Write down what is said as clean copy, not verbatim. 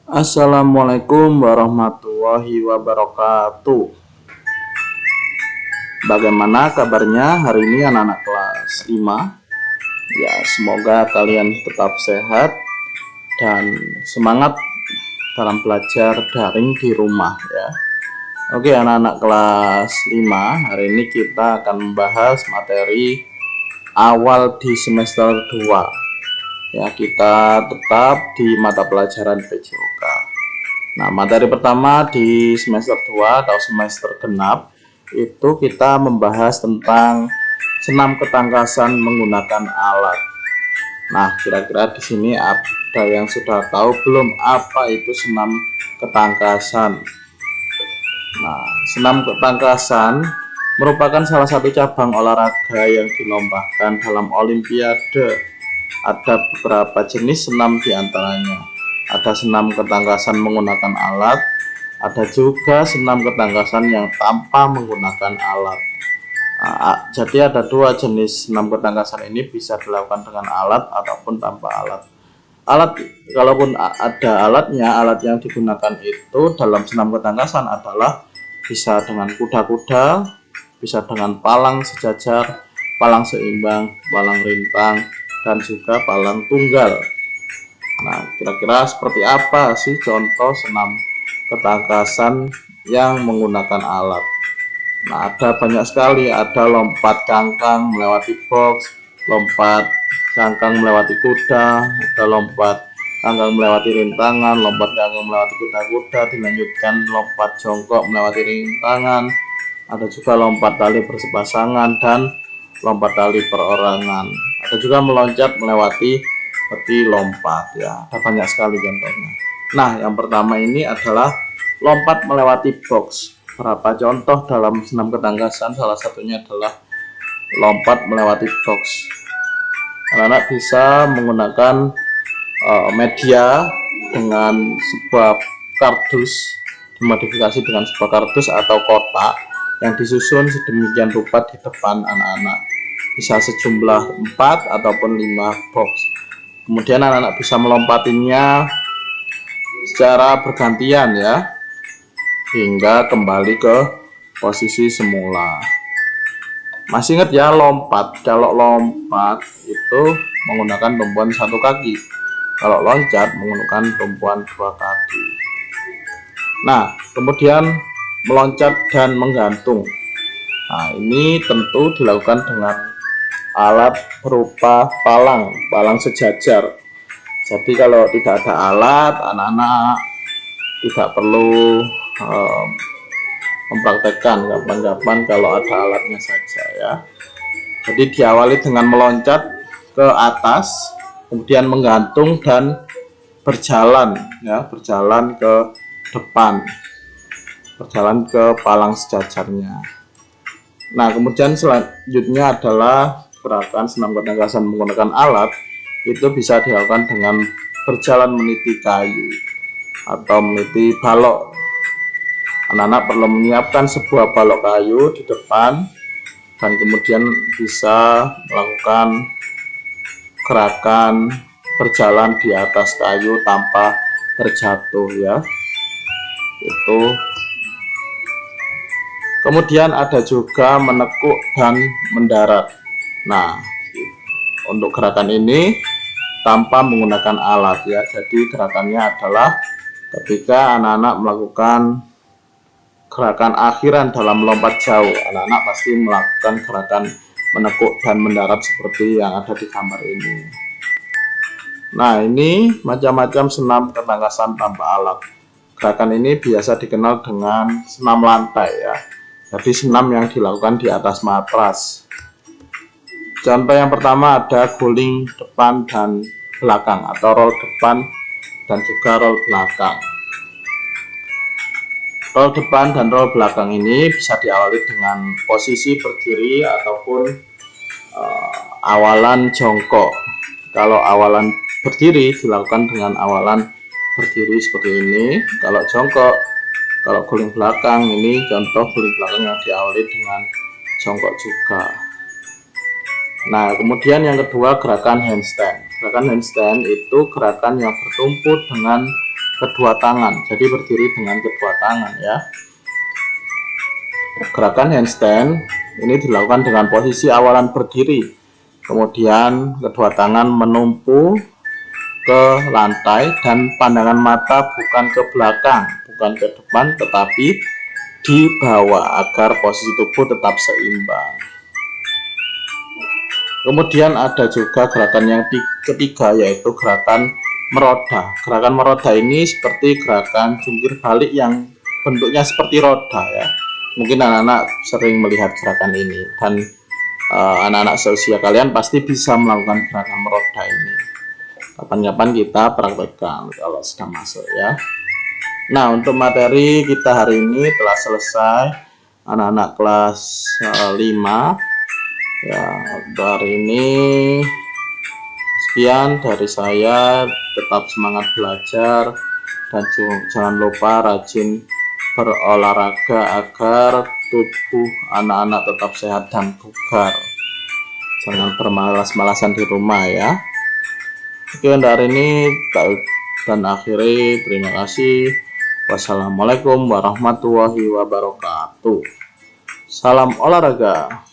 Assalamualaikum warahmatullahi wabarakatuh. Bagaimana kabarnya hari ini anak-anak kelas 5? Ya, semoga kalian tetap sehat dan semangat dalam belajar daring di rumah ya. Oke, anak-anak kelas 5, hari ini kita akan membahas materi awal di semester 2. Ya, kita tetap di mata pelajaran PJOK. Nah, materi pertama di semester 2 atau semester genap itu kita membahas tentang senam ketangkasan menggunakan alat. Nah, kira-kira di sini ada yang sudah tahu belum apa itu senam ketangkasan? Nah, senam ketangkasan merupakan salah satu cabang olahraga yang dilombakan dalam olimpiade. Ada beberapa jenis senam diantaranya. Ada senam ketangkasan menggunakan alat, ada juga senam ketangkasan yang tanpa menggunakan alat. Nah, jadi ada dua jenis senam ketangkasan ini, bisa dilakukan dengan alat ataupun tanpa alat. Alat, kalaupun ada alatnya, alat yang digunakan itu dalam senam ketangkasan adalah bisa dengan kuda-kuda, bisa dengan palang sejajar, palang seimbang, palang rintang, dan juga palang tunggal. Nah, kira-kira seperti apa sih contoh senam ketangkasan yang menggunakan alat? Nah, ada banyak sekali, ada lompat cangkang melewati box, lompat cangkang melewati kuda, ada lompat cangkang melewati rintangan, lompat cangkang melewati kuda-kuda, dilanjutkan lompat jongkok melewati rintangan, ada juga lompat tali bersepasangan dan lompat tali perorangan, ada juga meloncat melewati peti lompat ya, ada banyak sekali contohnya. Nah, yang pertama ini adalah lompat melewati box. Berapa contoh dalam senam ketangkasan, salah satunya adalah lompat melewati box. Anak-anak bisa menggunakan media dengan sebuah kardus, dimodifikasi dengan sebuah kardus atau kotak yang disusun sedemikian rupa di depan anak-anak, bisa sejumlah 4 ataupun 5 box. Kemudian anak-anak bisa melompatinya secara bergantian ya, hingga kembali ke posisi semula. Masih ingat ya lompat? Kalau lompat itu menggunakan tumpuan satu kaki, kalau loncat menggunakan tumpuan 2 kaki. Nah, kemudian meloncat dan menggantung. Nah, ini tentu dilakukan dengan alat berupa palang sejajar. Jadi kalau tidak ada alat, anak-anak tidak perlu mempraktekkan, kapan-kapan kalau ada alatnya saja ya. Jadi diawali dengan meloncat ke atas, kemudian menggantung dan berjalan ya, berjalan ke depan, berjalan ke palang sejajarnya. Nah, kemudian selanjutnya adalah gerakan senam ketangkasan menggunakan alat. Itu bisa dilakukan dengan berjalan meniti kayu atau meniti balok. Anak-anak perlu menyiapkan sebuah balok kayu di depan dan kemudian bisa melakukan gerakan berjalan di atas kayu tanpa terjatuh ya. Itu. Kemudian ada juga menekuk dan mendarat. Nah, untuk gerakan ini tanpa menggunakan alat ya. Jadi gerakannya adalah ketika anak-anak melakukan gerakan akhiran dalam melompat jauh, anak-anak pasti melakukan gerakan menekuk dan mendarat seperti yang ada di gambar ini. Nah, ini macam-macam senam ketangkasan tanpa alat. Gerakan ini biasa dikenal dengan senam lantai ya. Jadi senam yang dilakukan di atas matras. Contoh yang pertama ada guling depan dan belakang atau roll depan dan juga roll belakang. Roll depan dan roll belakang ini bisa diawali dengan posisi berdiri ataupun awalan jongkok. Kalau awalan berdiri dilakukan dengan awalan berdiri seperti ini. Kalau jongkok, kalau guling belakang ini contoh guling belakang yang diawali dengan jongkok juga. Nah, kemudian yang kedua gerakan handstand. Gerakan handstand itu gerakan yang bertumpu dengan kedua tangan, jadi berdiri dengan kedua tangan ya. Gerakan handstand ini dilakukan dengan posisi awalan berdiri, kemudian kedua tangan menumpu ke lantai dan pandangan mata bukan ke belakang, bukan ke depan, tetapi di bawah agar posisi tubuh tetap seimbang. Kemudian ada juga gerakan yang ketiga, yaitu gerakan meroda. Gerakan meroda ini seperti gerakan jungkir balik yang bentuknya seperti roda ya. Mungkin anak-anak sering melihat gerakan ini, dan anak-anak seusia kalian pasti bisa melakukan gerakan meroda ini. Kapan-kapan kita praktekkan kalau sudah masuk ya. Nah, untuk materi kita hari ini telah selesai, anak-anak kelas 5 ya. Untuk hari ini sekian dari saya. Tetap semangat belajar dan jangan lupa rajin berolahraga agar tubuh anak-anak tetap sehat dan bugar. Jangan bermalas-malasan di rumah ya. Sekian dari ini dan akhiri, terima kasih. Wassalamualaikum warahmatullahi wabarakatuh. Salam olahraga.